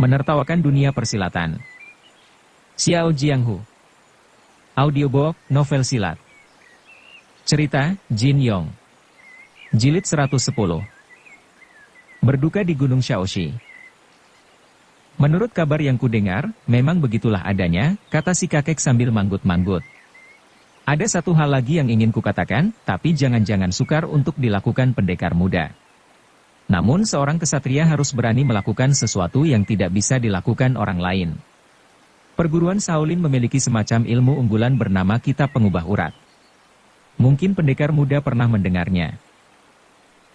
Menertawakan dunia persilatan. Xiao Jianghu. Audiobook, novel silat. Cerita, Jin Yong. Jilid 110. Berduka di Gunung Shaoxi. Menurut kabar yang kudengar, memang begitulah adanya, kata si kakek sambil manggut-manggut. Ada satu hal lagi yang ingin kukatakan, tapi jangan-jangan sukar untuk dilakukan pendekar muda. Namun seorang kesatria harus berani melakukan sesuatu yang tidak bisa dilakukan orang lain. Perguruan Shaolin memiliki semacam ilmu unggulan bernama Kitab Pengubah Urat. Mungkin pendekar muda pernah mendengarnya.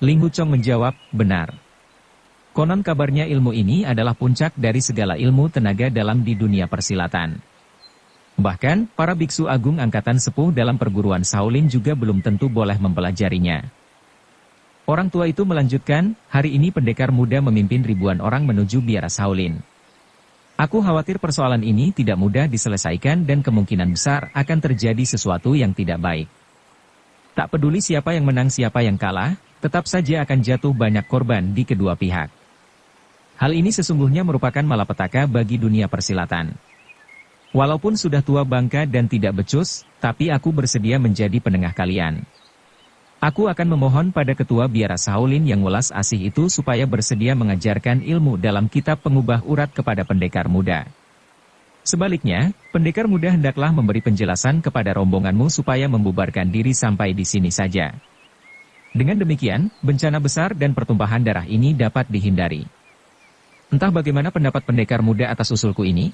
Ling Huchong menjawab, benar. Konon kabarnya ilmu ini adalah puncak dari segala ilmu tenaga dalam di dunia persilatan. Bahkan, para biksu agung angkatan sepuh dalam perguruan Shaolin juga belum tentu boleh mempelajarinya. Orang tua itu melanjutkan, hari ini pendekar muda memimpin ribuan orang menuju biara Shaolin. Aku khawatir persoalan ini tidak mudah diselesaikan dan kemungkinan besar akan terjadi sesuatu yang tidak baik. Tak peduli siapa yang menang siapa yang kalah, tetap saja akan jatuh banyak korban di kedua pihak. Hal ini sesungguhnya merupakan malapetaka bagi dunia persilatan. Walaupun sudah tua bangka dan tidak becus, tapi aku bersedia menjadi penengah kalian. Aku akan memohon pada ketua biara Shaolin yang welas asih itu supaya bersedia mengajarkan ilmu dalam kitab pengubah urat kepada pendekar muda. Sebaliknya, pendekar muda hendaklah memberi penjelasan kepada rombonganmu supaya membubarkan diri sampai di sini saja. Dengan demikian, bencana besar dan pertumpahan darah ini dapat dihindari. Entah bagaimana pendapat pendekar muda atas usulku ini?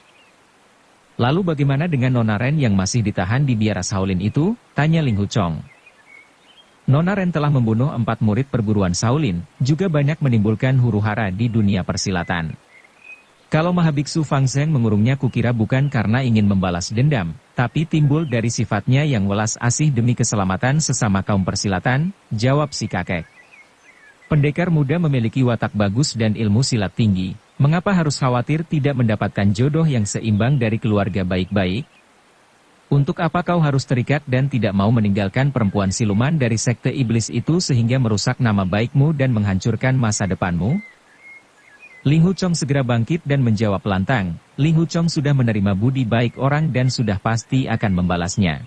Lalu bagaimana dengan Nona Ren yang masih ditahan di biara Shaolin itu? Tanya Ling Huchong. Nona Ren telah membunuh 4 murid perguruan Shaolin, juga banyak menimbulkan huru-hara di dunia persilatan. Kalau Mahabiksu Fang Zheng mengurungnya kukira bukan karena ingin membalas dendam, tapi timbul dari sifatnya yang welas asih demi keselamatan sesama kaum persilatan, jawab si kakek. Pendekar muda memiliki watak bagus dan ilmu silat tinggi, mengapa harus khawatir tidak mendapatkan jodoh yang seimbang dari keluarga baik-baik? Untuk apa kau harus terikat dan tidak mau meninggalkan perempuan siluman dari sekte iblis itu sehingga merusak nama baikmu dan menghancurkan masa depanmu? Ling Huchong segera bangkit dan menjawab lantang, Ling Huchong sudah menerima budi baik orang dan sudah pasti akan membalasnya.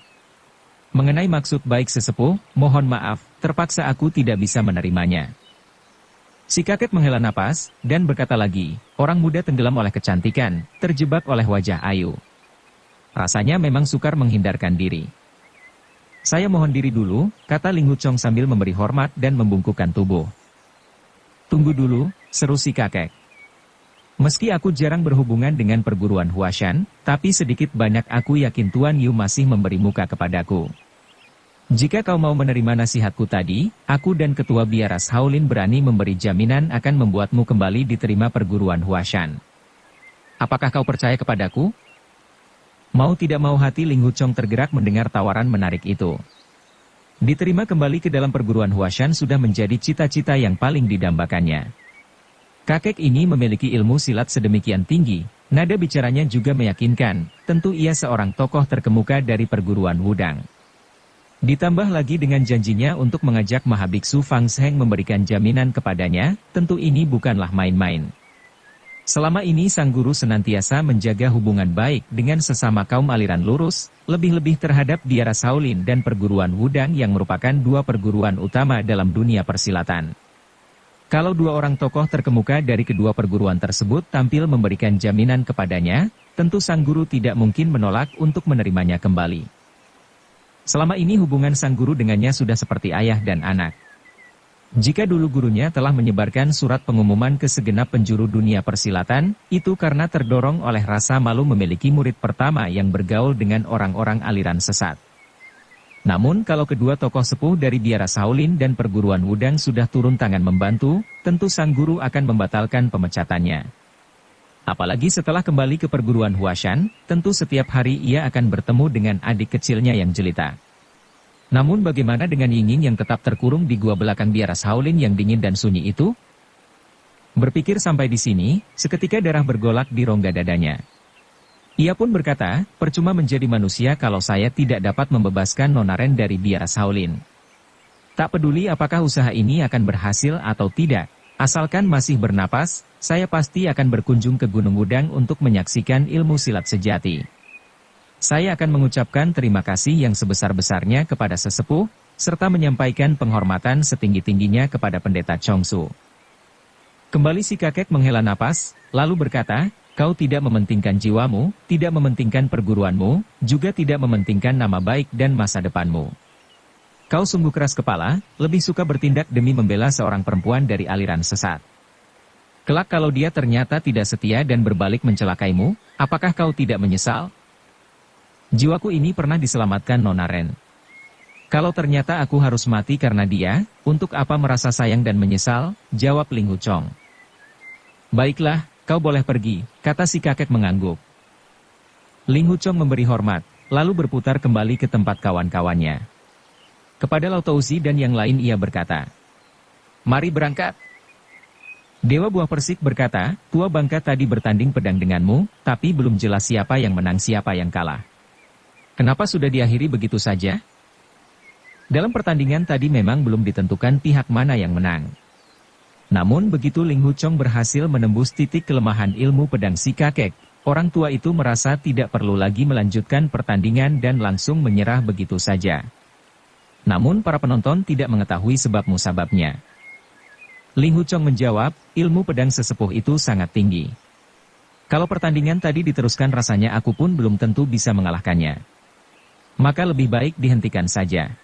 Mengenai maksud baik sesepuh, mohon maaf, terpaksa aku tidak bisa menerimanya. Si kakek menghela napas, dan berkata lagi, orang muda tenggelam oleh kecantikan, terjebak oleh wajah ayu. Rasanya memang sukar menghindarkan diri. Saya mohon diri dulu, kata Ling Huchong sambil memberi hormat dan membungkukkan tubuh. Tunggu dulu, seru si kakek. Meski aku jarang berhubungan dengan perguruan Huashan, tapi sedikit banyak aku yakin Tuan Yu masih memberi muka kepadaku. Jika kau mau menerima nasihatku tadi, aku dan ketua biara Shaolin berani memberi jaminan akan membuatmu kembali diterima perguruan Huashan. Apakah kau percaya kepadaku? Mau tidak mau hati Ling Huchong tergerak mendengar tawaran menarik itu. Diterima kembali ke dalam perguruan Huashan sudah menjadi cita-cita yang paling didambakannya. Kakek ini memiliki ilmu silat sedemikian tinggi, nada bicaranya juga meyakinkan, tentu ia seorang tokoh terkemuka dari perguruan Wudang. Ditambah lagi dengan janjinya untuk mengajak Mahabiksu Fang Zheng memberikan jaminan kepadanya, tentu ini bukanlah main-main. Selama ini sang guru senantiasa menjaga hubungan baik dengan sesama kaum aliran lurus, lebih-lebih terhadap biara Shaolin dan perguruan Wudang yang merupakan 2 perguruan utama dalam dunia persilatan. Kalau 2 orang tokoh terkemuka dari kedua perguruan tersebut tampil memberikan jaminan kepadanya, tentu sang guru tidak mungkin menolak untuk menerimanya kembali. Selama ini hubungan sang guru dengannya sudah seperti ayah dan anak. Jika dulu gurunya telah menyebarkan surat pengumuman ke segenap penjuru dunia persilatan, itu karena terdorong oleh rasa malu memiliki murid pertama yang bergaul dengan orang-orang aliran sesat. Namun kalau kedua tokoh sepuh dari biara Shaolin dan perguruan Wudang sudah turun tangan membantu, tentu sang guru akan membatalkan pemecatannya. Apalagi setelah kembali ke perguruan Huashan, tentu setiap hari ia akan bertemu dengan adik kecilnya yang jelita. Namun bagaimana dengan Yingying yang tetap terkurung di gua belakang biara Shaolin yang dingin dan sunyi itu? Berpikir sampai di sini, seketika darah bergolak di rongga dadanya. Ia pun berkata, percuma menjadi manusia kalau saya tidak dapat membebaskan Nona Ren dari biara Shaolin. Tak peduli apakah usaha ini akan berhasil atau tidak, Asalkan masih bernapas, saya pasti akan berkunjung ke Gunung Wudang untuk menyaksikan ilmu silat sejati. Saya akan mengucapkan terima kasih yang sebesar-besarnya kepada sesepuh, serta menyampaikan penghormatan setinggi-tingginya kepada pendeta Chongsu. Kembali si kakek menghela napas, lalu berkata, kau tidak mementingkan jiwamu, tidak mementingkan perguruanmu, juga tidak mementingkan nama baik dan masa depanmu. Kau sungguh keras kepala, lebih suka bertindak demi membela seorang perempuan dari aliran sesat. Kelak kalau dia ternyata tidak setia dan berbalik mencelakaimu, apakah kau tidak menyesal? Jiwaku ini pernah diselamatkan Nona Ren. Kalau ternyata aku harus mati karena dia, untuk apa merasa sayang dan menyesal? Jawab Ling Huchong. Baiklah, kau boleh pergi, kata si kakek mengangguk. Ling Huchong memberi hormat, lalu berputar kembali ke tempat kawan-kawannya. Kepada Lao Touzi dan yang lain ia berkata, mari berangkat. Dewa Buah Persik berkata, tua bangka tadi bertanding pedang denganmu, tapi belum jelas siapa yang menang siapa yang kalah. Kenapa sudah diakhiri begitu saja? Dalam pertandingan tadi memang belum ditentukan pihak mana yang menang. Namun begitu Ling Huchong berhasil menembus titik kelemahan ilmu pedang si kakek, orang tua itu merasa tidak perlu lagi melanjutkan pertandingan dan langsung menyerah begitu saja. Namun para penonton tidak mengetahui sebab musababnya. Ling Huchong menjawab, ilmu pedang sesepuh itu sangat tinggi. Kalau pertandingan tadi diteruskan rasanya aku pun belum tentu bisa mengalahkannya. Maka lebih baik dihentikan saja.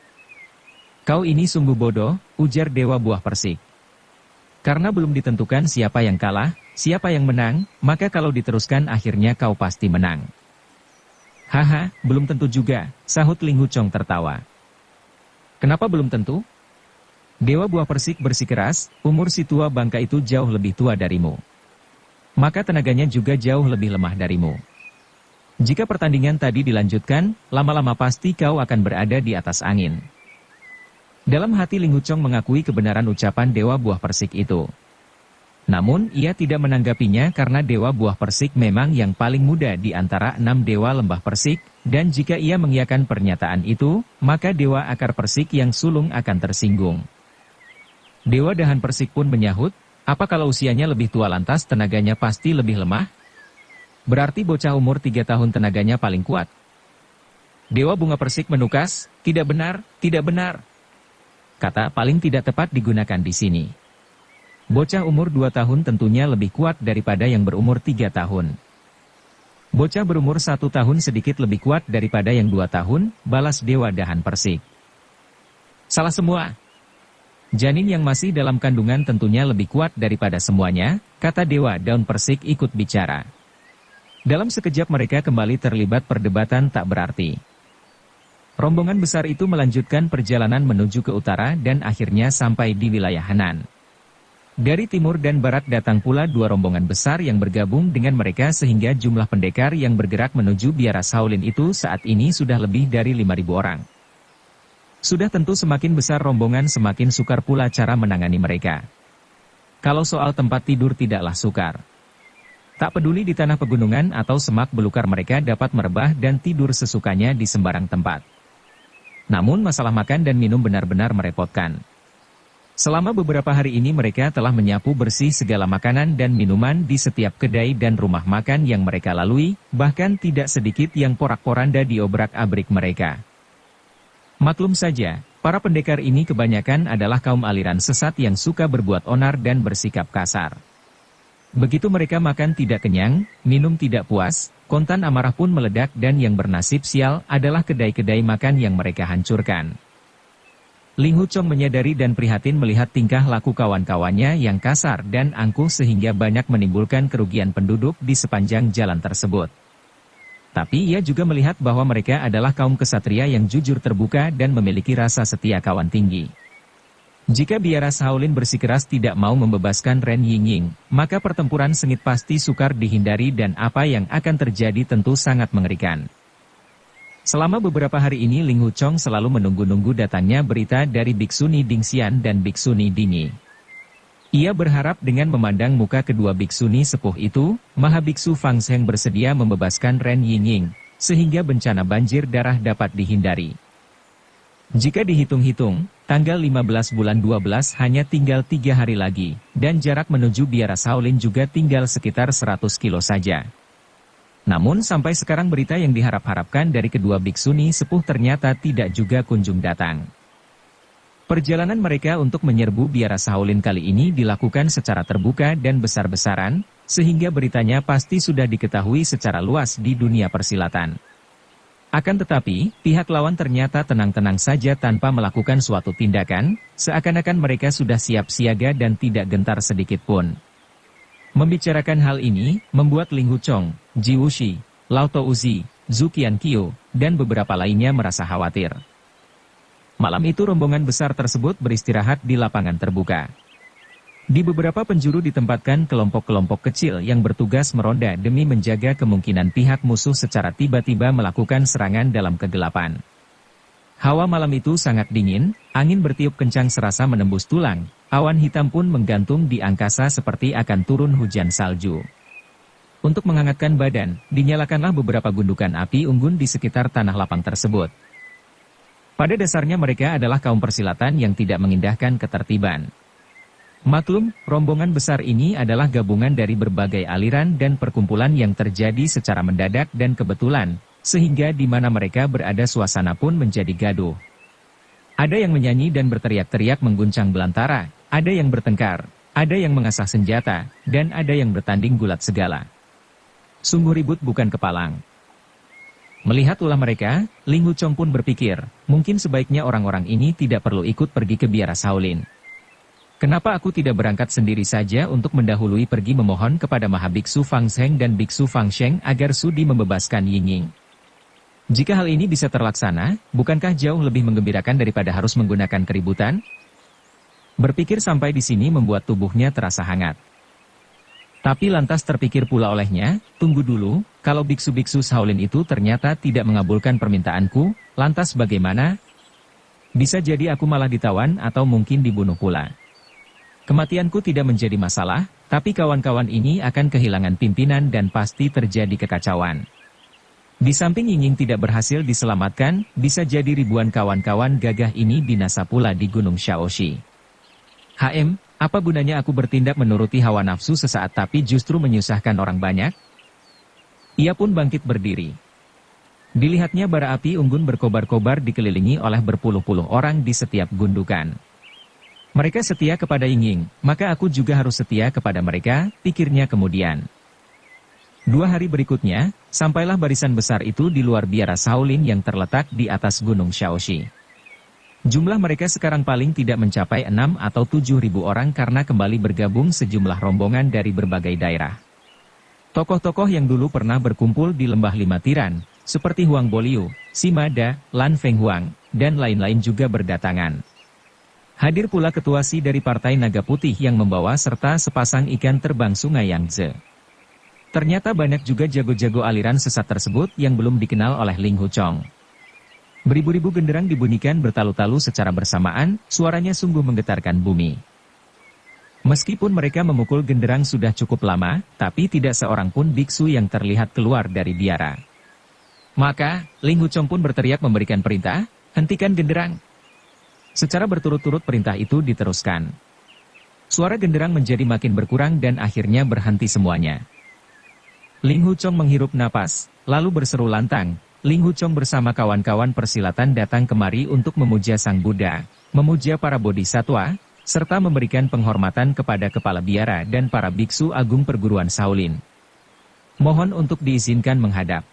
Kau ini sungguh bodoh, ujar Dewa Buah Persik. Karena belum ditentukan siapa yang kalah, siapa yang menang, maka kalau diteruskan akhirnya kau pasti menang. Haha, belum tentu juga, sahut Ling Huchong tertawa. Kenapa belum tentu? Dewa Buah Persik bersikeras, umur si tua bangka itu jauh lebih tua darimu. Maka tenaganya juga jauh lebih lemah darimu. Jika pertandingan tadi dilanjutkan, lama-lama pasti kau akan berada di atas angin. Dalam hati Ling Huchong mengakui kebenaran ucapan Dewa Buah Persik itu. Namun ia tidak menanggapinya karena Dewa Buah Persik memang yang paling muda di antara 6 Dewa Lembah Persik, dan jika ia mengiyakan pernyataan itu, maka Dewa Akar Persik yang sulung akan tersinggung. Dewa Dahan Persik pun menyahut, apa kalau usianya lebih tua lantas tenaganya pasti lebih lemah? Berarti bocah umur 3 tahun tenaganya paling kuat. Dewa Bunga Persik menukas, tidak benar, tidak benar. Kata paling tidak tepat digunakan di sini. Bocah umur 2 tahun tentunya lebih kuat daripada yang berumur 3 tahun. Bocah berumur 1 tahun sedikit lebih kuat daripada yang 2 tahun, balas Dewa Dahan Persik. Salah semua. Janin yang masih dalam kandungan tentunya lebih kuat daripada semuanya, kata Dewa Daun Persik ikut bicara. Dalam sekejap mereka kembali terlibat perdebatan tak berarti. Rombongan besar itu melanjutkan perjalanan menuju ke utara dan akhirnya sampai di wilayah Henan. Dari timur dan barat datang pula 2 rombongan besar yang bergabung dengan mereka sehingga jumlah pendekar yang bergerak menuju biara Shaolin itu saat ini sudah lebih dari 5.000 orang. Sudah tentu semakin besar rombongan semakin sukar pula cara menangani mereka. Kalau soal tempat tidur tidaklah sukar. Tak peduli di tanah pegunungan atau semak belukar mereka dapat merebah dan tidur sesukanya di sembarang tempat. Namun masalah makan dan minum benar-benar merepotkan. Selama beberapa hari ini mereka telah menyapu bersih segala makanan dan minuman di setiap kedai dan rumah makan yang mereka lalui, bahkan tidak sedikit yang porak-poranda diobrak-abrik mereka. Maklum saja, para pendekar ini kebanyakan adalah kaum aliran sesat yang suka berbuat onar dan bersikap kasar. Begitu mereka makan tidak kenyang, minum tidak puas, kontan amarah pun meledak dan yang bernasib sial adalah kedai-kedai makan yang mereka hancurkan. Ling Huchong menyadari dan prihatin melihat tingkah laku kawan-kawannya yang kasar dan angkuh sehingga banyak menimbulkan kerugian penduduk di sepanjang jalan tersebut. Tapi ia juga melihat bahwa mereka adalah kaum kesatria yang jujur terbuka dan memiliki rasa setia kawan tinggi. Jika biara Shaolin bersikeras tidak mau membebaskan Ren Yingying, maka pertempuran sengit pasti sukar dihindari dan apa yang akan terjadi tentu sangat mengerikan. Selama beberapa hari ini Ling Huchong selalu menunggu-nunggu datangnya berita dari Biksuni Dingxian dan Biksuni Dingi. Ia berharap dengan memandang muka kedua Biksuni sepuh itu, Mahabiksu Fang Zheng bersedia membebaskan Ren Yingying, sehingga bencana banjir darah dapat dihindari. Jika dihitung-hitung, tanggal 15 bulan 12 hanya tinggal 3 hari lagi, dan jarak menuju biara Shaolin juga tinggal sekitar 100 kilo saja. Namun sampai sekarang berita yang diharap-harapkan dari kedua biksuni sepuh ternyata tidak juga kunjung datang. Perjalanan mereka untuk menyerbu biara Shaolin kali ini dilakukan secara terbuka dan besar-besaran, sehingga beritanya pasti sudah diketahui secara luas di dunia persilatan. Akan tetapi, pihak lawan ternyata tenang-tenang saja tanpa melakukan suatu tindakan, seakan-akan mereka sudah siap siaga dan tidak gentar sedikit pun. Membicarakan hal ini, membuat Ling Huchong, Ji Wuxi, Lao Touzi, Zhu Qianqiu, dan beberapa lainnya merasa khawatir. Malam itu rombongan besar tersebut beristirahat di lapangan terbuka. Di beberapa penjuru ditempatkan kelompok-kelompok kecil yang bertugas meronda demi menjaga kemungkinan pihak musuh secara tiba-tiba melakukan serangan dalam kegelapan. Hawa malam itu sangat dingin, angin bertiup kencang serasa menembus tulang, awan hitam pun menggantung di angkasa seperti akan turun hujan salju. Untuk menghangatkan badan, dinyalakanlah beberapa gundukan api unggun di sekitar tanah lapang tersebut. Pada dasarnya mereka adalah kaum persilatan yang tidak mengindahkan ketertiban. Maklum, rombongan besar ini adalah gabungan dari berbagai aliran dan perkumpulan yang terjadi secara mendadak dan kebetulan, sehingga di mana mereka berada suasana pun menjadi gaduh. Ada yang menyanyi dan berteriak-teriak mengguncang belantara, ada yang bertengkar, ada yang mengasah senjata, dan ada yang bertanding gulat segala. Sungguh ribut bukan kepalang. Melihat ulah mereka, Ling Huchong pun berpikir, mungkin sebaiknya orang-orang ini tidak perlu ikut pergi ke biara Shaolin. Kenapa aku tidak berangkat sendiri saja untuk mendahului pergi memohon kepada Mahabiksu Fang Zheng dan Biksu Fang Sheng agar sudi membebaskan Yingying? Jika hal ini bisa terlaksana, bukankah jauh lebih menggembirakan daripada harus menggunakan keributan? Berpikir sampai di sini membuat tubuhnya terasa hangat. Tapi lantas terpikir pula olehnya, tunggu dulu, kalau biksu-biksu Shaolin itu ternyata tidak mengabulkan permintaanku, lantas bagaimana? Bisa jadi aku malah ditawan atau mungkin dibunuh pula. Kematianku tidak menjadi masalah, tapi kawan-kawan ini akan kehilangan pimpinan dan pasti terjadi kekacauan. Di samping Yingying tidak berhasil diselamatkan, bisa jadi ribuan kawan-kawan gagah ini binasa pula di Gunung Shaoxi. Apa gunanya aku bertindak menuruti hawa nafsu sesaat tapi justru menyusahkan orang banyak? Ia pun bangkit berdiri. Dilihatnya bara api unggun berkobar-kobar dikelilingi oleh berpuluh-puluh orang di setiap gundukan. Mereka setia kepada Yingying, maka aku juga harus setia kepada mereka, pikirnya kemudian. 2 hari berikutnya, sampailah barisan besar itu di luar biara Shaolin yang terletak di atas Gunung Shaoxi. Jumlah mereka sekarang paling tidak mencapai 6 atau 7 ribu orang karena kembali bergabung sejumlah rombongan dari berbagai daerah. Tokoh-tokoh yang dulu pernah berkumpul di Lembah Lima Tiran, seperti Huang Boliu, Sima Da, Lan Feng Huang, dan lain-lain juga berdatangan. Hadir pula ketua Si dari Partai Naga Putih yang membawa serta sepasang ikan terbang Sungai Yangtze. Ternyata banyak juga jago-jago aliran sesat tersebut yang belum dikenal oleh Ling Huchong. Beribu-ribu genderang dibunyikan bertalu-talu secara bersamaan, suaranya sungguh menggetarkan bumi. Meskipun mereka memukul genderang sudah cukup lama, tapi tidak seorang pun biksu yang terlihat keluar dari biara. Maka, Ling Huchong pun berteriak memberikan perintah, hentikan genderang. Secara berturut-turut perintah itu diteruskan. Suara genderang menjadi makin berkurang dan akhirnya berhenti semuanya. Ling Huchong menghirup napas, lalu berseru lantang. Ling Huchong bersama kawan-kawan persilatan datang kemari untuk memuja Sang Buddha, memuja para bodhisatwa, serta memberikan penghormatan kepada kepala biara dan para biksu agung perguruan Shaolin. Mohon untuk diizinkan menghadap.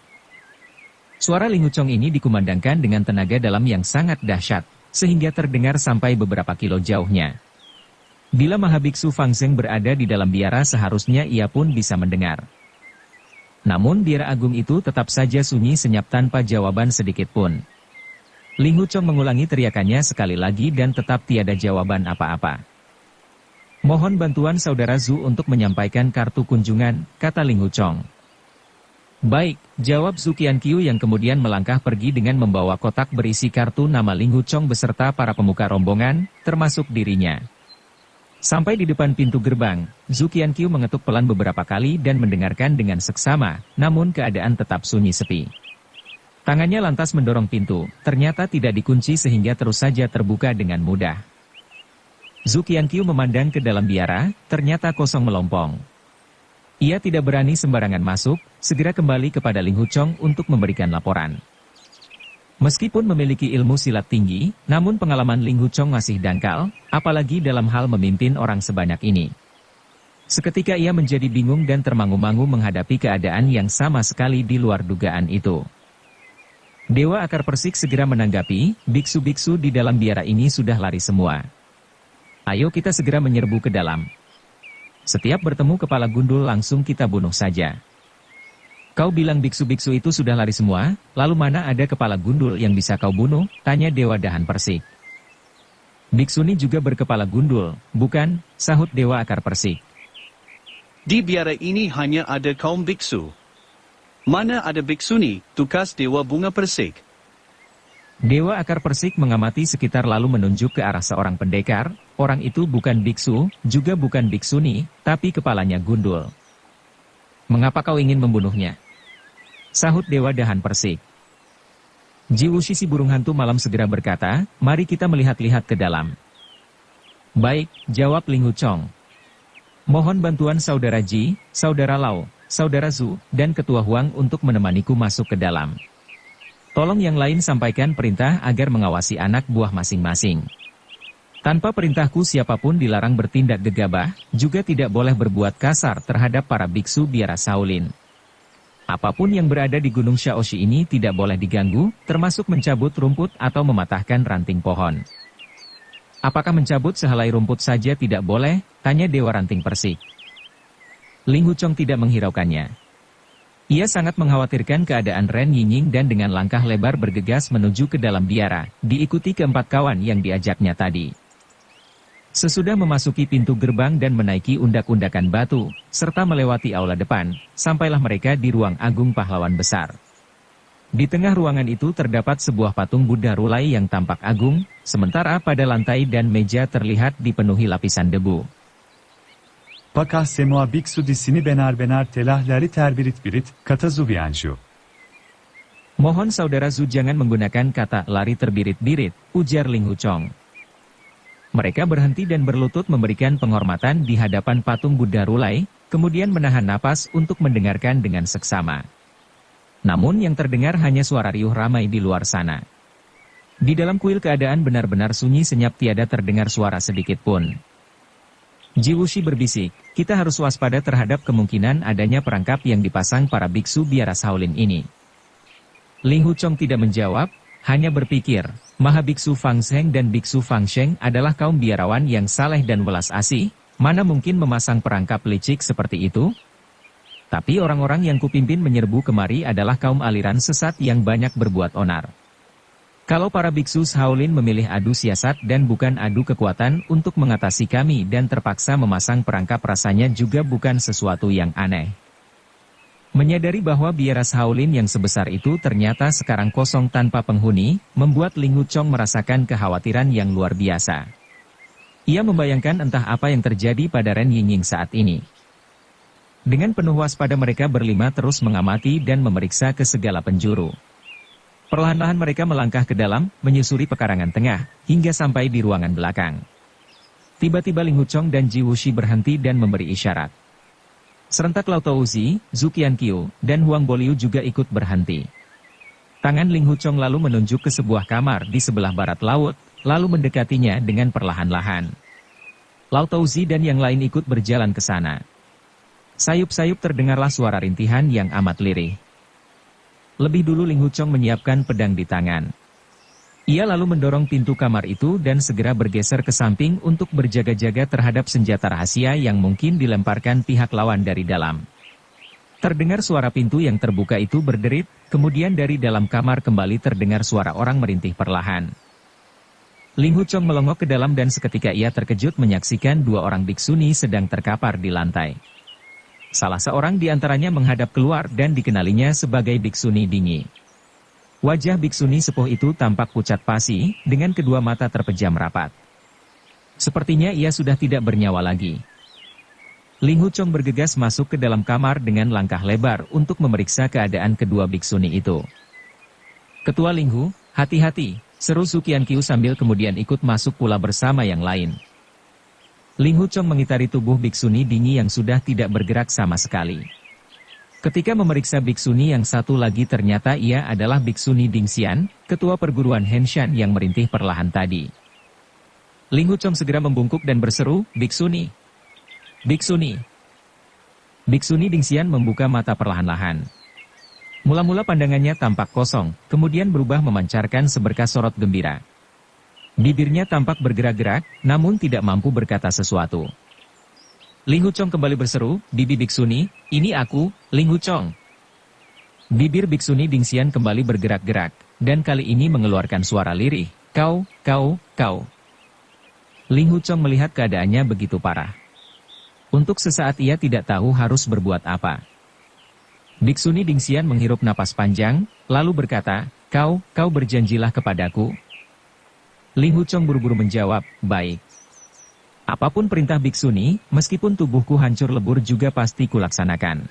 Suara Ling Huchong ini dikumandangkan dengan tenaga dalam yang sangat dahsyat, sehingga terdengar sampai beberapa kilo jauhnya. Bila Mahabiksu Fang Zheng berada di dalam biara seharusnya ia pun bisa mendengar. Namun biara agung itu tetap saja sunyi senyap tanpa jawaban sedikit pun. Ling Huchong mengulangi teriakannya sekali lagi dan tetap tiada jawaban apa-apa. Mohon bantuan saudara Zhu untuk menyampaikan kartu kunjungan, kata Ling Huchong. Baik, jawab Zhu Qianqiu yang kemudian melangkah pergi dengan membawa kotak berisi kartu nama Ling Huchong beserta para pemuka rombongan, termasuk dirinya. Sampai di depan pintu gerbang, Zhu Qianqiu mengetuk pelan beberapa kali dan mendengarkan dengan seksama, namun keadaan tetap sunyi sepi. Tangannya lantas mendorong pintu, ternyata tidak dikunci sehingga terus saja terbuka dengan mudah. Zhu Qianqiu memandang ke dalam biara, ternyata kosong melompong. Ia tidak berani sembarangan masuk, segera kembali kepada Ling Huchong untuk memberikan laporan. Meskipun memiliki ilmu silat tinggi, namun pengalaman Ling Huchong masih dangkal, apalagi dalam hal memimpin orang sebanyak ini. Seketika ia menjadi bingung dan termangu-mangu menghadapi keadaan yang sama sekali di luar dugaan itu. Dewa Akar Persik segera menanggapi, biksu-biksu di dalam biara ini sudah lari semua. Ayo kita segera menyerbu ke dalam. Setiap bertemu kepala gundul langsung kita bunuh saja. Kau bilang biksu-biksu itu sudah lari semua, lalu mana ada kepala gundul yang bisa kau bunuh? Tanya Dewa Dahan Persik. Biksuni juga berkepala gundul, bukan? Sahut Dewa Akar Persik. Di biara ini hanya ada kaum biksu. Mana ada biksuni, tukas Dewa Bunga Persik. Dewa Akar Persik mengamati sekitar lalu menunjuk ke arah seorang pendekar, orang itu bukan biksu, juga bukan biksuni, tapi kepalanya gundul. Mengapa kau ingin membunuhnya? Sahut Dewa Dahan Persik. Jiwushi si burung hantu malam segera berkata, mari kita melihat-lihat ke dalam. Baik, jawab Ling Huchong. Mohon bantuan Saudara Ji, Saudara Lau, Saudara Zhu, dan Ketua Huang untuk menemaniku masuk ke dalam. Tolong yang lain sampaikan perintah agar mengawasi anak buah masing-masing. Tanpa perintahku siapapun dilarang bertindak gegabah, juga tidak boleh berbuat kasar terhadap para biksu biara Shaolin. Apapun yang berada di Gunung Shaoxi ini tidak boleh diganggu, termasuk mencabut rumput atau mematahkan ranting pohon. Apakah mencabut sehelai rumput saja tidak boleh? Tanya Dewa Ranting Persik. Ling Huchong tidak menghiraukannya. Ia sangat mengkhawatirkan keadaan Ren Yingying dan dengan langkah lebar bergegas menuju ke dalam biara, diikuti keempat kawan yang diajaknya tadi. Sesudah memasuki pintu gerbang dan menaiki undak-undakan batu, serta melewati aula depan, sampailah mereka di ruang agung pahlawan besar. Di tengah ruangan itu terdapat sebuah patung Buddha Rulai yang tampak agung, sementara pada lantai dan meja terlihat dipenuhi lapisan debu. Pakah semua biksu di sini benar-benar telah lari terbirit-birit, kata Zhu Bianzhu. Mohon Saudara Zhu jangan menggunakan kata lari terbirit-birit, ujar Ling Huchong. Mereka berhenti dan berlutut memberikan penghormatan di hadapan patung Buddha Rulai, kemudian menahan napas untuk mendengarkan dengan seksama. Namun yang terdengar hanya suara riuh ramai di luar sana. Di dalam kuil keadaan benar-benar sunyi senyap, tiada terdengar suara sedikit pun. Jiwushi berbisik, kita harus waspada terhadap kemungkinan adanya perangkap yang dipasang para biksu biara Shaolin ini. Ling Huchong tidak menjawab, hanya berpikir, Mahabiksu Fang Sheng dan Biksu Fang Sheng adalah kaum biarawan yang saleh dan welas asih, mana mungkin memasang perangkap licik seperti itu? Tapi orang-orang yang kupimpin menyerbu kemari adalah kaum aliran sesat yang banyak berbuat onar. Kalau para biksu Shaolin memilih adu siasat dan bukan adu kekuatan untuk mengatasi kami dan terpaksa memasang perangkap, rasanya juga bukan sesuatu yang aneh. Menyadari bahwa biara Shaolin yang sebesar itu ternyata sekarang kosong tanpa penghuni, membuat Ling Huchong merasakan kekhawatiran yang luar biasa. Ia membayangkan entah apa yang terjadi pada Ren Yingying saat ini. Dengan penuh waspada mereka berlima terus mengamati dan memeriksa ke segala penjuru. Perlahan-lahan mereka melangkah ke dalam, menyusuri pekarangan tengah, hingga sampai di ruangan belakang. Tiba-tiba Ling Huchong dan Jiwushi berhenti dan memberi isyarat. Serentak Lau Touzi, Zhu Qianqiu, dan Huang Boliu juga ikut berhenti. Tangan Ling Huchong lalu menunjuk ke sebuah kamar di sebelah barat laut, lalu mendekatinya dengan perlahan-lahan. Lau Touzi dan yang lain ikut berjalan ke sana. Sayup-sayup terdengarlah suara rintihan yang amat lirih. Lebih dulu Ling Huchong menyiapkan pedang di tangan. Ia lalu mendorong pintu kamar itu dan segera bergeser ke samping untuk berjaga-jaga terhadap senjata rahasia yang mungkin dilemparkan pihak lawan dari dalam. Terdengar suara pintu yang terbuka itu berderit, kemudian dari dalam kamar kembali terdengar suara orang merintih perlahan. Ling Huchong melongok ke dalam dan seketika ia terkejut menyaksikan dua orang biksuni sedang terkapar di lantai. Salah seorang di antaranya menghadap keluar dan dikenalinya sebagai Biksuni Dingi. Wajah Biksuni sepuh itu tampak pucat pasi, dengan kedua mata terpejam rapat. Sepertinya ia sudah tidak bernyawa lagi. Ling Huchong bergegas masuk ke dalam kamar dengan langkah lebar untuk memeriksa keadaan kedua Biksuni itu. Ketua Linghu, hati-hati, seru Zhu Qianqiu sambil kemudian ikut masuk pula bersama yang lain. Linghu Chong mengitari tubuh biksuni Dingi yang sudah tidak bergerak sama sekali. Ketika memeriksa biksuni yang satu lagi ternyata ia adalah biksuni Dingxian, ketua perguruan Henshan yang merintih perlahan tadi. Linghu Chong segera membungkuk dan berseru, "Biksuni! Biksuni!" Biksuni Dingxian membuka mata perlahan-lahan. Mula-mula pandangannya tampak kosong, kemudian berubah memancarkan seberkas sorot gembira. Bibirnya tampak bergerak-gerak, namun tidak mampu berkata sesuatu. Linghu Chong kembali berseru, "Bibi Biksuni, ini aku, Linghu Chong." Bibir Biksuni Dingxian kembali bergerak-gerak, dan kali ini mengeluarkan suara lirih, "Kau, kau, kau." Linghu Chong melihat keadaannya begitu parah. Untuk sesaat ia tidak tahu harus berbuat apa. Biksuni Dingxian menghirup napas panjang, lalu berkata, kau berjanjilah kepadaku." Linghu Chong buru-buru menjawab, "Baik. Apapun perintah Biksuni, meskipun tubuhku hancur lebur juga pasti kulaksanakan."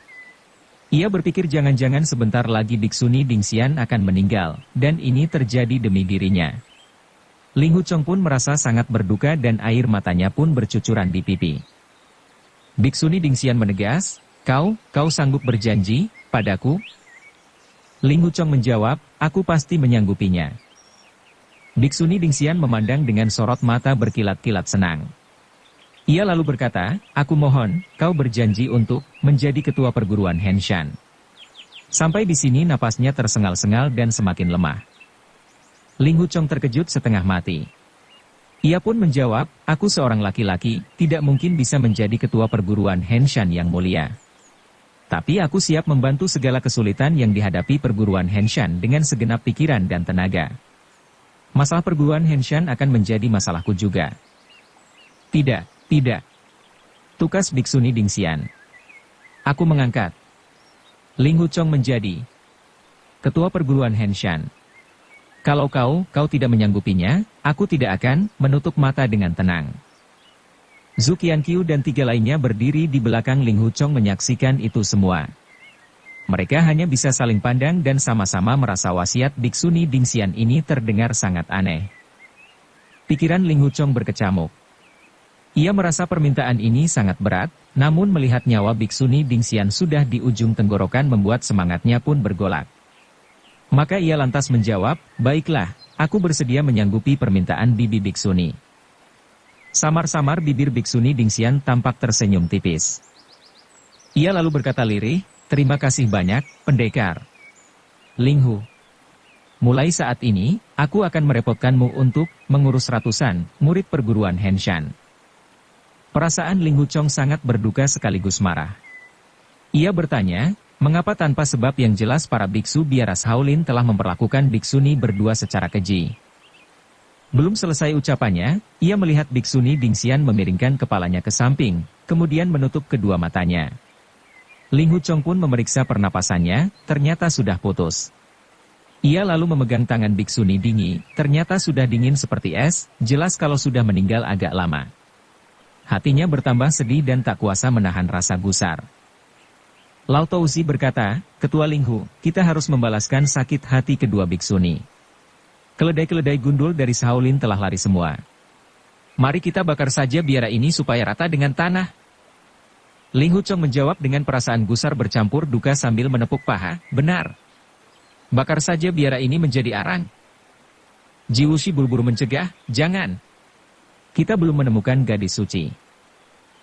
Ia berpikir jangan-jangan sebentar lagi Biksuni Dingxian akan meninggal, dan ini terjadi demi dirinya. Linghu Chong pun merasa sangat berduka dan air matanya pun bercucuran di pipi. Biksuni Dingxian menegas, Kau sanggup berjanji padaku?" Linghu Chong menjawab, "Aku pasti menyanggupinya." Biksuni Dingxian memandang dengan sorot mata berkilat-kilat senang. Ia lalu berkata, "Aku mohon, kau berjanji untuk menjadi ketua perguruan Henshan." Sampai di sini napasnya tersengal-sengal dan semakin lemah. Linghu Chong terkejut setengah mati. Ia pun menjawab, "Aku seorang laki-laki, tidak mungkin bisa menjadi ketua perguruan Henshan yang mulia. Tapi aku siap membantu segala kesulitan yang dihadapi perguruan Henshan dengan segenap pikiran dan tenaga. Masalah perguruan Henshan akan menjadi masalahku juga." Tidak. Tukas Biksuni Dingxian. "Aku mengangkat Linghu Chong menjadi ketua perguruan Henshan. Kalau kau tidak menyanggupinya, aku tidak akan menutup mata dengan tenang." Zhu Qianqiu dan tiga lainnya berdiri di belakang Linghu Chong menyaksikan itu semua. Mereka hanya bisa saling pandang dan sama-sama merasa wasiat Biksuni Dingxian ini terdengar sangat aneh. Pikiran Linghu Chong berkecamuk. Ia merasa permintaan ini sangat berat, namun melihat nyawa Biksuni Dingxian sudah di ujung tenggorokan membuat semangatnya pun bergolak. Maka ia lantas menjawab, "Baiklah, aku bersedia menyanggupi permintaan Bibi Biksuni." Samar-samar bibir Biksuni Dingxian tampak tersenyum tipis. Ia lalu berkata lirih, "Terima kasih banyak, pendekar Linghu. Mulai saat ini, aku akan merepotkanmu untuk mengurus ratusan murid perguruan Henshan." Perasaan Linghu Chong sangat berduka sekaligus marah. Ia bertanya, mengapa tanpa sebab yang jelas para biksu biara Shaolin telah memperlakukan Biksuni berdua secara keji. Belum selesai ucapannya, ia melihat Biksuni Dingxian memiringkan kepalanya ke samping, kemudian menutup kedua matanya. Linghu Chong pun memeriksa pernapasannya, ternyata sudah putus. Ia lalu memegang tangan Biksuni Dingi, ternyata sudah dingin seperti es, jelas kalau sudah meninggal agak lama. Hatinya bertambah sedih dan tak kuasa menahan rasa gusar. Lao Touzi berkata, "Ketua Linghu, kita harus membalaskan sakit hati kedua Biksuni. Keledai-keledai gundul dari Shaolin telah lari semua. Mari kita bakar saja biara ini supaya rata dengan tanah." Linghu Chong menjawab dengan perasaan gusar bercampur duka sambil menepuk paha, "Benar. Bakar saja biara ini menjadi arang." Ji Wuxi buru-buru mencegah, "Jangan. Kita belum menemukan gadis suci.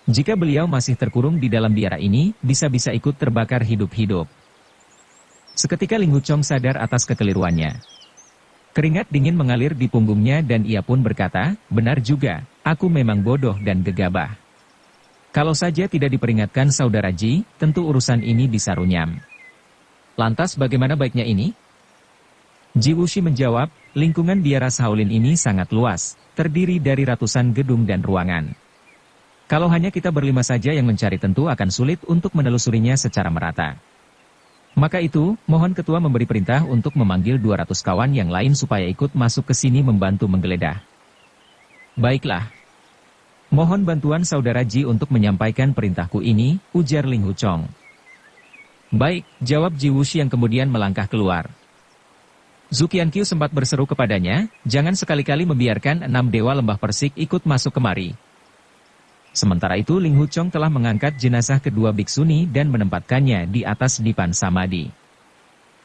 Jika beliau masih terkurung di dalam biara ini, bisa-bisa ikut terbakar hidup-hidup." Seketika Linghu Chong sadar atas kekeliruannya. Keringat dingin mengalir di punggungnya dan ia pun berkata, "Benar juga, aku memang bodoh dan gegabah. Kalau saja tidak diperingatkan saudara Ji, tentu urusan ini bisa runyam." "Lantas bagaimana baiknya ini?" Ji Wuxi menjawab, "Lingkungan biara Shaolin ini sangat luas, terdiri dari ratusan gedung dan ruangan. Kalau hanya kita berlima saja yang mencari tentu akan sulit untuk menelusurinya secara merata. Maka itu, mohon ketua memberi perintah untuk memanggil 200 kawan yang lain supaya ikut masuk ke sini membantu menggeledah." "Baiklah. Mohon bantuan saudara Ji untuk menyampaikan perintahku ini," ujar Linghu Chong. "Baik," jawab Ji Wuxi yang kemudian melangkah keluar. Zuqiankyu sempat berseru kepadanya, jangan sekali-kali membiarkan 6 dewa lembah persik ikut masuk kemari. Sementara itu Ling Huchong telah mengangkat jenazah kedua biksuni dan menempatkannya di atas dipan samadhi.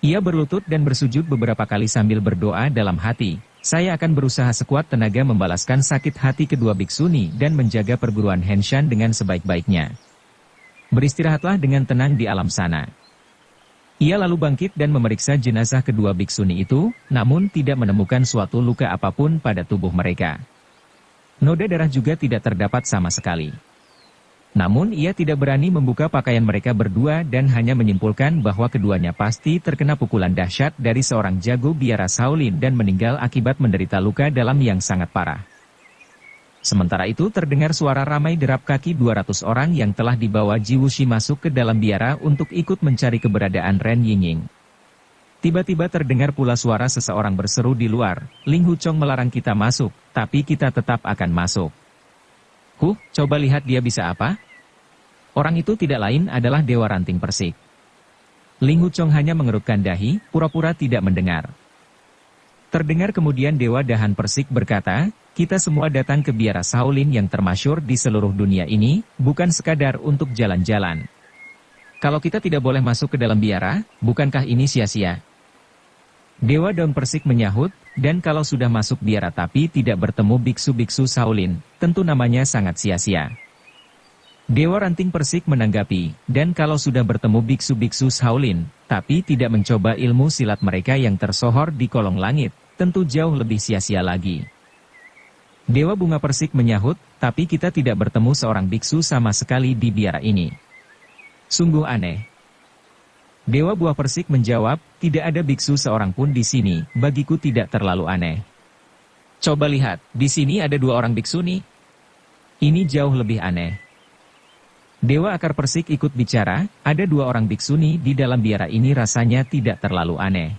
Ia berlutut dan bersujud beberapa kali sambil berdoa dalam hati, saya akan berusaha sekuat tenaga membalaskan sakit hati kedua biksuni dan menjaga perguruan Henshan dengan sebaik-baiknya. Beristirahatlah dengan tenang di alam sana. Ia lalu bangkit dan memeriksa jenazah kedua biksuni itu, namun tidak menemukan suatu luka apapun pada tubuh mereka. Noda darah juga tidak terdapat sama sekali. Namun ia tidak berani membuka pakaian mereka berdua dan hanya menyimpulkan bahwa keduanya pasti terkena pukulan dahsyat dari seorang jago biara Shaolin dan meninggal akibat menderita luka dalam yang sangat parah. Sementara itu terdengar suara ramai derap kaki 200 orang yang telah dibawa Ji Wuxi masuk ke dalam biara untuk ikut mencari keberadaan Ren Yingying. Tiba-tiba terdengar pula suara seseorang berseru di luar, Ling Huchong melarang kita masuk, tapi kita tetap akan masuk. Coba lihat dia bisa apa? Orang itu tidak lain adalah Dewa Ranting Persik. Ling Huchong hanya mengerutkan dahi, pura-pura tidak mendengar. Terdengar kemudian Dewa Dahan Persik berkata, kita semua datang ke biara Shaolin yang termasyhur di seluruh dunia ini, bukan sekadar untuk jalan-jalan. Kalau kita tidak boleh masuk ke dalam biara, bukankah ini sia-sia? Dewa Daun Persik menyahut, dan kalau sudah masuk biara tapi tidak bertemu biksu-biksu Shaolin, tentu namanya sangat sia-sia. Dewa Ranting Persik menanggapi, dan kalau sudah bertemu biksu-biksu Shaolin, tapi tidak mencoba ilmu silat mereka yang tersohor di kolong langit, tentu jauh lebih sia-sia lagi. Dewa Bunga Persik menyahut, tapi kita tidak bertemu seorang biksu sama sekali di biara ini. Sungguh aneh. Dewa Buah Persik menjawab, tidak ada biksu seorang pun di sini, bagiku tidak terlalu aneh. Coba lihat, di sini ada 2 orang biksuni. Ini jauh lebih aneh. Dewa Akar Persik ikut bicara, ada 2 orang biksuni di dalam biara ini rasanya tidak terlalu aneh.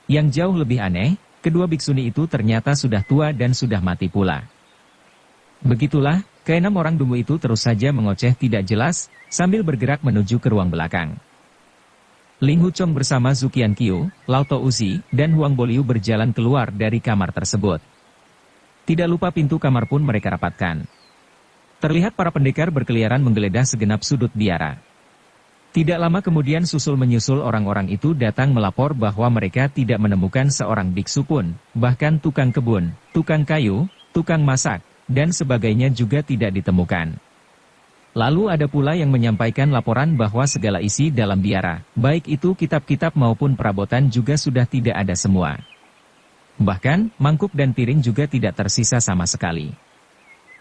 Yang jauh lebih aneh, kedua biksuni itu ternyata sudah tua dan sudah mati pula. Begitulah, ke-6 orang dungu itu terus saja mengoceh tidak jelas, sambil bergerak menuju ke ruang belakang. Ling Huchong bersama Zuqiankyu, Lao Touzi, dan Huang Boliu berjalan keluar dari kamar tersebut. Tidak lupa pintu kamar pun mereka rapatkan. Terlihat para pendekar berkeliaran menggeledah segenap sudut biara. Tidak lama kemudian susul menyusul orang-orang itu datang melapor bahwa mereka tidak menemukan seorang biksu pun, bahkan tukang kebun, tukang kayu, tukang masak, dan sebagainya juga tidak ditemukan. Lalu ada pula yang menyampaikan laporan bahwa segala isi dalam biara, baik itu kitab-kitab maupun perabotan juga sudah tidak ada semua. Bahkan, mangkuk dan piring juga tidak tersisa sama sekali.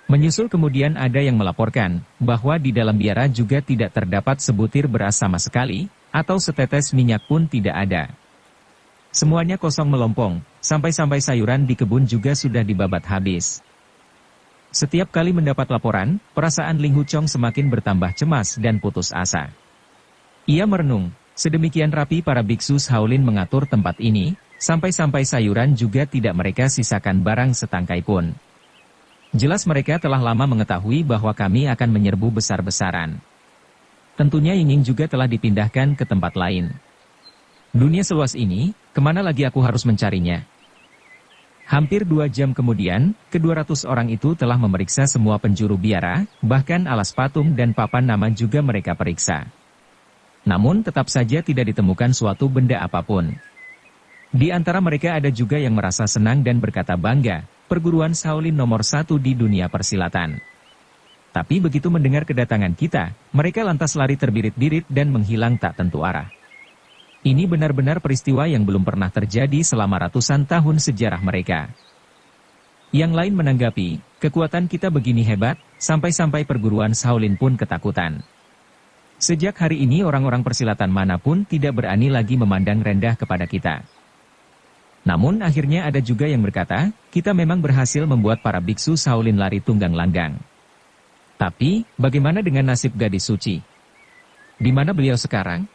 Menyusul kemudian ada yang melaporkan, bahwa di dalam biara juga tidak terdapat sebutir beras sama sekali, atau setetes minyak pun tidak ada. Semuanya kosong melompong, sampai-sampai sayuran di kebun juga sudah dibabat habis. Setiap kali mendapat laporan, perasaan Ling Huchong semakin bertambah cemas dan putus asa. Ia merenung, sedemikian rapi para biksu Shaolin mengatur tempat ini, sampai-sampai sayuran juga tidak mereka sisakan barang setangkai pun. Jelas mereka telah lama mengetahui bahwa kami akan menyerbu besar-besaran. Tentunya Yingying juga telah dipindahkan ke tempat lain. Dunia seluas ini, kemana lagi aku harus mencarinya? Hampir 2 jam kemudian, ke-200 orang itu telah memeriksa semua penjuru biara, bahkan alas patung dan papan nama juga mereka periksa. Namun tetap saja tidak ditemukan suatu benda apapun. Di antara mereka ada juga yang merasa senang dan berkata bangga, perguruan Shaolin nomor 1 di dunia persilatan. Tapi begitu mendengar kedatangan kita, mereka lantas lari terbirit-birit dan menghilang tak tentu arah. Ini benar-benar peristiwa yang belum pernah terjadi selama ratusan tahun sejarah mereka. Yang lain menanggapi, kekuatan kita begini hebat, sampai-sampai perguruan Shaolin pun ketakutan. Sejak hari ini orang-orang persilatan manapun tidak berani lagi memandang rendah kepada kita. Namun akhirnya ada juga yang berkata, kita memang berhasil membuat para biksu Shaolin lari tunggang langgang. Tapi, bagaimana dengan nasib gadis suci? Di mana beliau sekarang?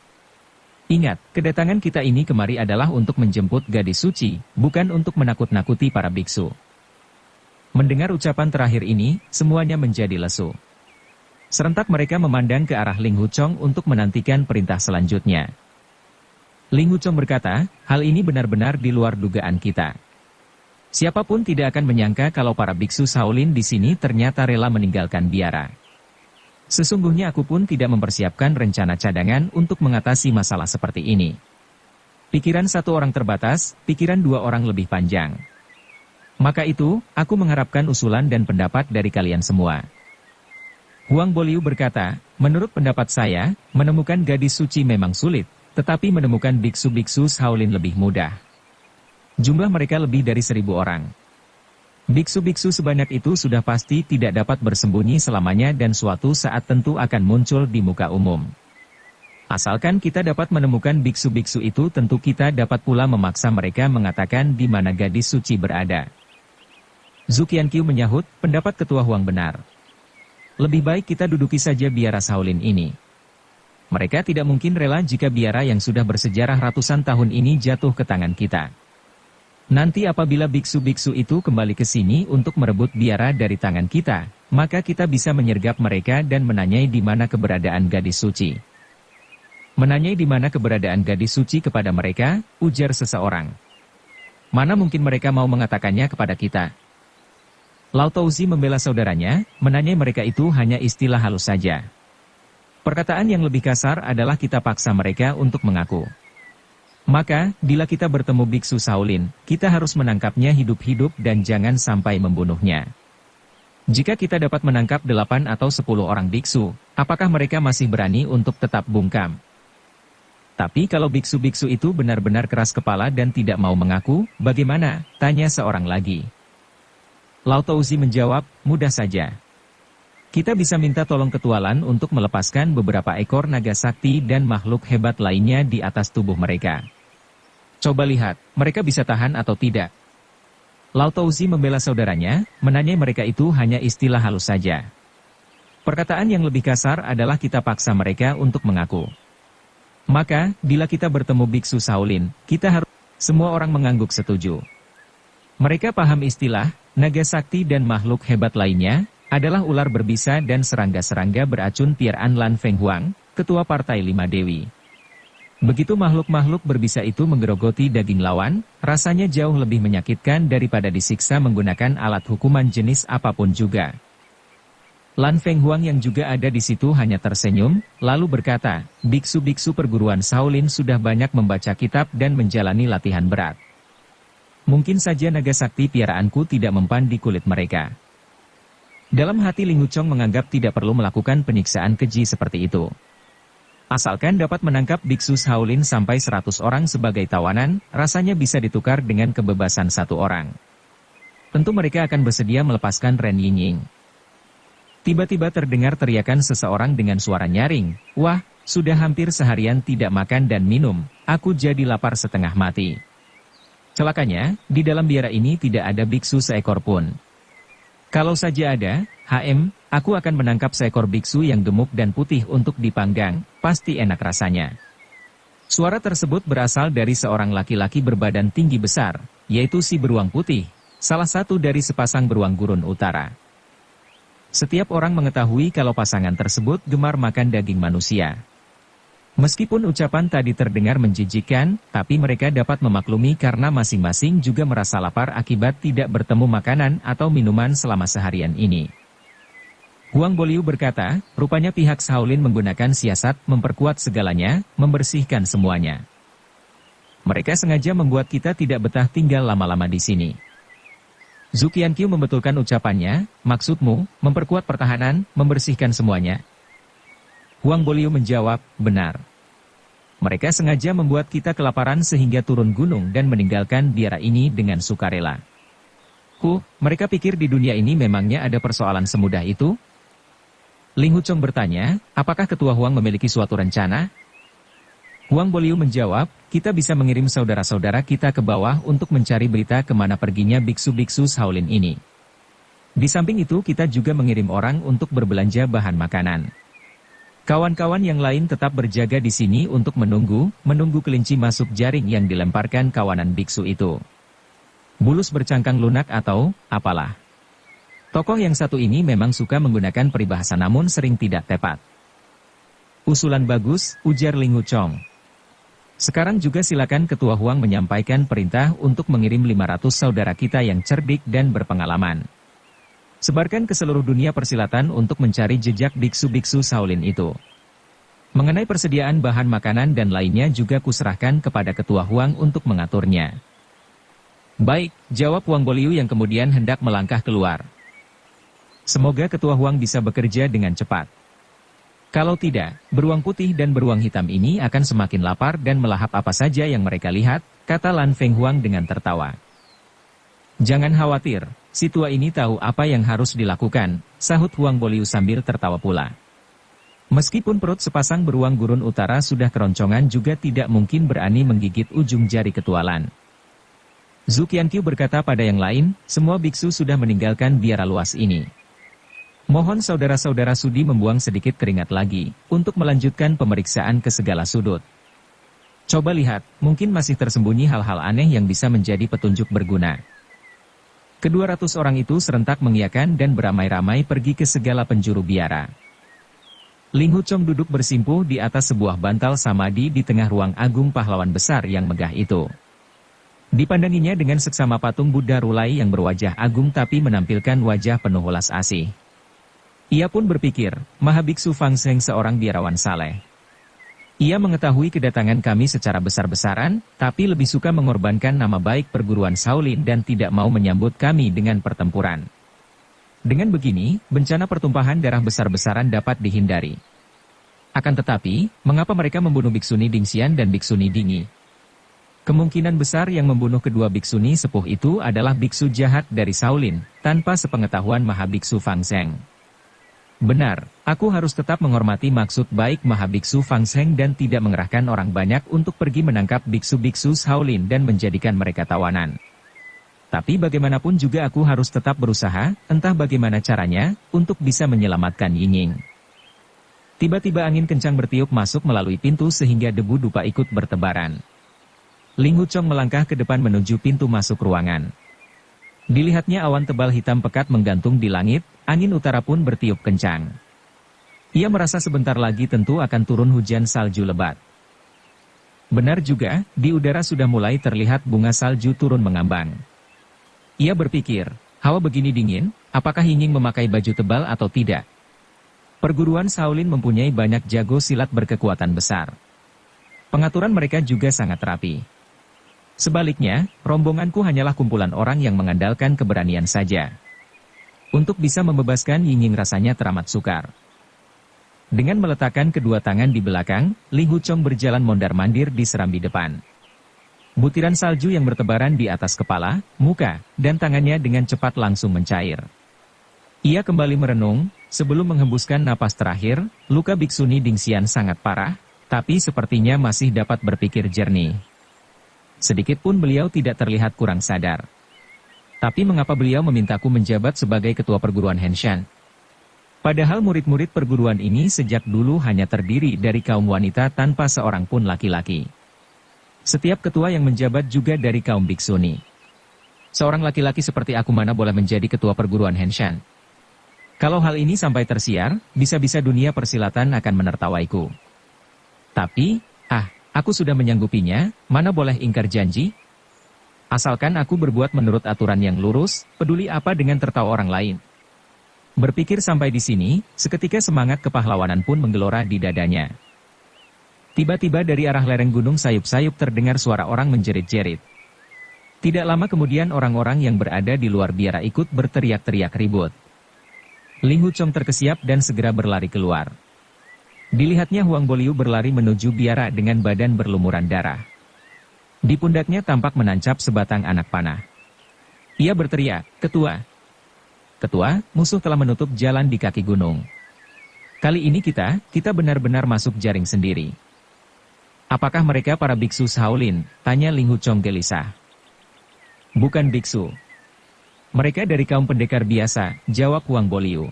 Ingat, kedatangan kita ini kemari adalah untuk menjemput gadis suci, bukan untuk menakut-nakuti para biksu. Mendengar ucapan terakhir ini, semuanya menjadi lesu. Serentak mereka memandang ke arah Ling Huchong untuk menantikan perintah selanjutnya. Ling Wuchong berkata, hal ini benar-benar di luar dugaan kita. Siapapun tidak akan menyangka kalau para biksu Shaolin di sini ternyata rela meninggalkan biara. Sesungguhnya aku pun tidak mempersiapkan rencana cadangan untuk mengatasi masalah seperti ini. Pikiran satu orang terbatas, pikiran dua orang lebih panjang. Maka itu, aku mengharapkan usulan dan pendapat dari kalian semua. Huang Boliu berkata, menurut pendapat saya, menemukan gadis suci memang sulit, tetapi menemukan biksu-biksu Shaolin lebih mudah. Jumlah mereka lebih dari 1.000 orang. Biksu-biksu sebanyak itu sudah pasti tidak dapat bersembunyi selamanya dan suatu saat tentu akan muncul di muka umum. Asalkan kita dapat menemukan biksu-biksu itu, tentu kita dapat pula memaksa mereka mengatakan di mana gadis suci berada. Zhu Qianqiu menyahut, pendapat Ketua Huang benar. Lebih baik kita duduki saja biara Shaolin ini. Mereka tidak mungkin rela jika biara yang sudah bersejarah ratusan tahun ini jatuh ke tangan kita. Nanti apabila biksu-biksu itu kembali ke sini untuk merebut biara dari tangan kita, maka kita bisa menyergap mereka dan menanyai di mana keberadaan gadis suci. Menanyai di mana keberadaan gadis suci kepada mereka, ujar seseorang. Mana mungkin mereka mau mengatakannya kepada kita? Lao Touzi membela saudaranya, menanyai mereka itu hanya istilah halus saja. Perkataan yang lebih kasar adalah kita paksa mereka untuk mengaku. Maka, bila kita bertemu biksu Shaolin, kita harus menangkapnya hidup-hidup dan jangan sampai membunuhnya. Jika kita dapat menangkap 8 atau 10 orang biksu, apakah mereka masih berani untuk tetap bungkam? Tapi kalau biksu-biksu itu benar-benar keras kepala dan tidak mau mengaku, bagaimana? Tanya seorang lagi. Lao Touzi menjawab, mudah saja. Kita bisa minta tolong Ketua Lan untuk melepaskan beberapa ekor naga sakti dan makhluk hebat lainnya di atas tubuh mereka. Coba lihat, mereka bisa tahan atau tidak. Lao Touzi membela saudaranya, menanyai mereka itu hanya istilah halus saja. Perkataan yang lebih kasar adalah kita paksa mereka untuk mengaku. Maka, bila kita bertemu biksu Shaolin, kita harus... Semua orang mengangguk setuju. Mereka paham istilah, naga sakti dan makhluk hebat lainnya, adalah ular berbisa dan serangga-serangga beracun Pier An Lan Feng Huang, Ketua Partai Lima Dewi. Begitu makhluk-makhluk berbisa itu menggerogoti daging lawan, rasanya jauh lebih menyakitkan daripada disiksa menggunakan alat hukuman jenis apapun juga. Lan Feng Huang yang juga ada di situ hanya tersenyum, lalu berkata, biksu-biksu perguruan Shaolin sudah banyak membaca kitab dan menjalani latihan berat. Mungkin saja naga sakti piaraanku tidak mempan di kulit mereka. Dalam hati Ling Wuchong menganggap tidak perlu melakukan penyiksaan keji seperti itu. Asalkan dapat menangkap biksu Shaolin sampai 100 orang sebagai tawanan, rasanya bisa ditukar dengan kebebasan 1 orang. Tentu mereka akan bersedia melepaskan Ren Yingying. Tiba-tiba terdengar teriakan seseorang dengan suara nyaring, wah, sudah hampir seharian tidak makan dan minum, aku jadi lapar setengah mati. Celakanya, di dalam biara ini tidak ada biksu seekor pun. Kalau saja ada, aku akan menangkap seekor biksu yang gemuk dan putih untuk dipanggang, pasti enak rasanya. Suara tersebut berasal dari seorang laki-laki berbadan tinggi besar, yaitu si beruang putih, salah satu dari sepasang beruang gurun utara. Setiap orang mengetahui kalau pasangan tersebut gemar makan daging manusia. Meskipun ucapan tadi terdengar menjijikkan, tapi mereka dapat memaklumi karena masing-masing juga merasa lapar akibat tidak bertemu makanan atau minuman selama seharian ini. Huang Boliu berkata, rupanya pihak Shaolin menggunakan siasat memperkuat segalanya, membersihkan semuanya. Mereka sengaja membuat kita tidak betah tinggal lama-lama di sini. Zhu Qianqiu membetulkan ucapannya, maksudmu, memperkuat pertahanan, membersihkan semuanya. Huang Boliu menjawab, benar. Mereka sengaja membuat kita kelaparan sehingga turun gunung dan meninggalkan biara ini dengan sukarela. Mereka pikir di dunia ini memangnya ada persoalan semudah itu? Ling Wuchong bertanya, apakah Ketua Huang memiliki suatu rencana? Huang Boliu menjawab, kita bisa mengirim saudara-saudara kita ke bawah untuk mencari berita kemana perginya biksu-biksu Shaolin ini. Di samping itu kita juga mengirim orang untuk berbelanja bahan makanan. Kawan-kawan yang lain tetap berjaga di sini untuk menunggu kelinci masuk jaring yang dilemparkan kawanan biksu itu. Bulus bercangkang lunak atau apalah. Tokoh yang satu ini memang suka menggunakan peribahasa namun sering tidak tepat. Usulan bagus, ujar Ling Wuchong. Sekarang juga silakan Ketua Huang menyampaikan perintah untuk mengirim 500 saudara kita yang cerdik dan berpengalaman. Sebarkan ke seluruh dunia persilatan untuk mencari jejak biksu-biksu Shaolin itu. Mengenai persediaan bahan makanan dan lainnya juga kuserahkan kepada Ketua Huang untuk mengaturnya. Baik, jawab Huang Boliu yang kemudian hendak melangkah keluar. Semoga Ketua Huang bisa bekerja dengan cepat. Kalau tidak, beruang putih dan beruang hitam ini akan semakin lapar dan melahap apa saja yang mereka lihat, kata Lan Feng Huang dengan tertawa. Jangan khawatir, si tua ini tahu apa yang harus dilakukan, sahut Huang Boliu sambil tertawa pula. Meskipun perut sepasang beruang gurun utara sudah keroncongan juga tidak mungkin berani menggigit ujung jari Ketua Lan. Zhu Qianqiu berkata pada yang lain, semua biksu sudah meninggalkan biara luas ini. Mohon saudara-saudara sudi membuang sedikit keringat lagi, untuk melanjutkan pemeriksaan ke segala sudut. Coba lihat, mungkin masih tersembunyi hal-hal aneh yang bisa menjadi petunjuk berguna. Kedua ratus orang itu serentak mengiyakan dan beramai-ramai pergi ke segala penjuru biara. Ling Huchong duduk bersimpuh di atas sebuah bantal samadhi di tengah ruang agung pahlawan besar yang megah itu. Dipandanginya dengan seksama patung Buddha Rulai yang berwajah agung tapi menampilkan wajah penuh welas asih. Ia pun berpikir, Mahabiksu Fang Seng seorang biarawan saleh. Ia mengetahui kedatangan kami secara besar-besaran, tapi lebih suka mengorbankan nama baik perguruan Shaolin dan tidak mau menyambut kami dengan pertempuran. Dengan begini, bencana pertumpahan darah besar-besaran dapat dihindari. Akan tetapi, mengapa mereka membunuh Biksuni Dingxian dan Biksuni Dingi? Kemungkinan besar yang membunuh kedua biksuni sepuh itu adalah biksu jahat dari Shaolin, tanpa sepengetahuan Mahabiksu Fang Seng. Benar, aku harus tetap menghormati maksud baik Mahabiksu Fang Seng dan tidak mengerahkan orang banyak untuk pergi menangkap biksu-biksu Shaolin dan menjadikan mereka tawanan. Tapi bagaimanapun juga aku harus tetap berusaha, entah bagaimana caranya, untuk bisa menyelamatkan Yingning. Tiba-tiba angin kencang bertiup masuk melalui pintu sehingga debu dupa ikut bertebaran. Ling Huchong melangkah ke depan menuju pintu masuk ruangan. Dilihatnya awan tebal hitam pekat menggantung di langit, angin utara pun bertiup kencang. Ia merasa sebentar lagi tentu akan turun hujan salju lebat. Benar juga, di udara sudah mulai terlihat bunga salju turun mengambang. Ia berpikir, hawa begini dingin, apakah Yingning memakai baju tebal atau tidak? Perguruan Shaolin mempunyai banyak jago silat berkekuatan besar. Pengaturan mereka juga sangat rapi. Sebaliknya, rombonganku hanyalah kumpulan orang yang mengandalkan keberanian saja. Untuk bisa membebaskan Yingning rasanya teramat sukar. Dengan meletakkan kedua tangan di belakang, Ling Huchong berjalan mondar-mandir di serambi depan. Butiran salju yang bertebaran di atas kepala, muka, dan tangannya dengan cepat langsung mencair. Ia kembali merenung, sebelum menghembuskan napas terakhir, luka Biksuni Dingxian sangat parah, tapi sepertinya masih dapat berpikir jernih. Sedikit pun beliau tidak terlihat kurang sadar. Tapi mengapa beliau memintaku menjabat sebagai ketua perguruan Henshan? Padahal murid-murid perguruan ini sejak dulu hanya terdiri dari kaum wanita tanpa seorang pun laki-laki. Setiap ketua yang menjabat juga dari kaum biksuni. Seorang laki-laki seperti aku mana boleh menjadi ketua perguruan Henshan? Kalau hal ini sampai tersiar, bisa-bisa dunia persilatan akan menertawaiku. Tapi, aku sudah menyanggupinya, mana boleh ingkar janji? Asalkan aku berbuat menurut aturan yang lurus, peduli apa dengan tertawa orang lain. Berpikir sampai di sini, seketika semangat kepahlawanan pun menggelora di dadanya. Tiba-tiba dari arah lereng gunung sayup-sayup terdengar suara orang menjerit-jerit. Tidak lama kemudian orang-orang yang berada di luar biara ikut berteriak-teriak ribut. Ling Huchong terkesiap dan segera berlari keluar. Dilihatnya Huang Boliu berlari menuju biara dengan badan berlumuran darah. Di pundaknya tampak menancap sebatang anak panah. Ia berteriak, "Ketua! Ketua, musuh telah menutup jalan di kaki gunung. Kali ini kita benar-benar masuk jaring sendiri." "Apakah mereka para biksu Shaolin?" tanya Ling Huchong gelisah. "Bukan biksu. Mereka dari kaum pendekar biasa," jawab Huang Boliu.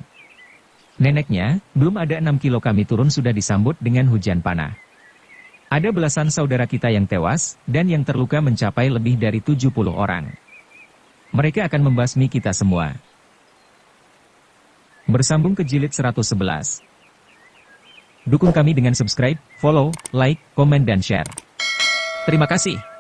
"Neneknya, belum ada 6 kilo kami turun sudah disambut dengan hujan panah. Ada belasan saudara kita yang tewas, dan yang terluka mencapai lebih dari 70 orang. Mereka akan membasmi kita semua." Bersambung ke jilid 111. Dukung kami dengan subscribe, follow, like, komen dan share. Terima kasih.